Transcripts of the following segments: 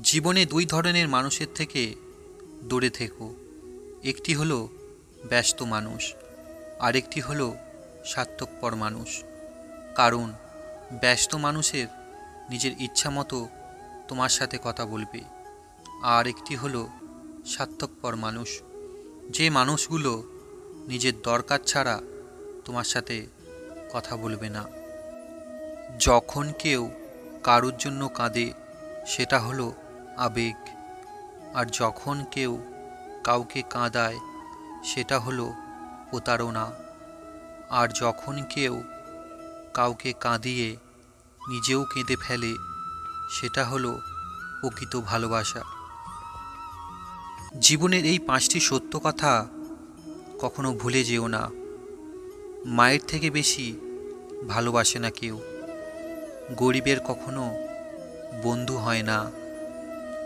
জীবনে দুই ধরনের মানুষের থেকে দূরে থেকো। একটি হলো ব্যস্ত মানুষ, আরেকটি হলো স্বার্থপর মানুষ। কারণ ব্যস্ত মানুষের নিজের ইচ্ছা মতো তোমার সাথে কথা বলবে, আর একটি হলো স্বার্থপর মানুষ, যে মানুষগুলো নিজের দরকার ছাড়া তোমার সাথে কথা বলবে না। যখন কেউ কারোর জন্য কাঁদে সেটা হলো আবেগ, আর যখন কেউ কাউকে কাঁদায় সেটা হলো প্রতারণা। আর যখন কেউ কাউকে কাঁদিয়ে নিজেও কেঁদে ফেলে সেটা হলো প্রকৃত ভালোবাসা। জীবনের এই 5টি সত্য কথা কখনো ভুলে যেও না। মায়ের থেকে বেশি ভালোবাসে না কেউ। গরিবের কখনো বন্ধু হয় না।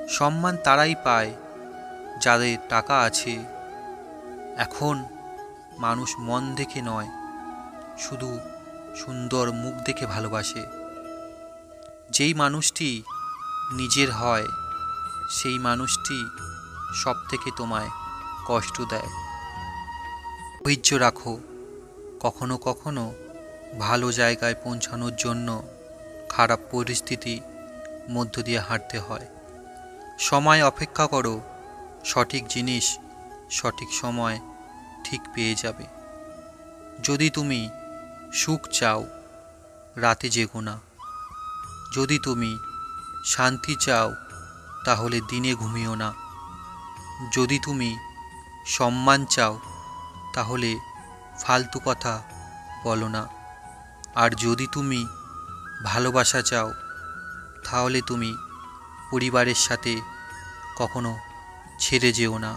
সম্মান তারাই পায় যাদের টাকা আছে। এখন মানুষ মন দেখে নয়, শুধু সুন্দর মুখ দেখে ভালোবাসে। যেই মানুষটি নিজের হয় সেই মানুষটি সব থেকে তোমায় কষ্ট দেয়। ধৈর্য রাখো। কখনো কখনো ভালো জায়গায় পৌঁছানোর জন্য খারাপ পরিস্থিতি মধ্য দিয়ে হাঁটতে হয়। সময় অপেক্ষা করো, সঠিক জিনিস সঠিক সময় ঠিক পেয়ে যাবে। যদি তুমি সুখ চাও রাতে জেগো না। যদি তুমি শান্তি চাও তাহলে দিনে ঘুমিও না। যদি তুমি সম্মান চাও তাহলে ফালতু কথা বলো না। আর যদি তুমি ভালোবাসা চাও তাহলে তুমি পরিবারের সাথে কখনো ছেড়ে যেও না।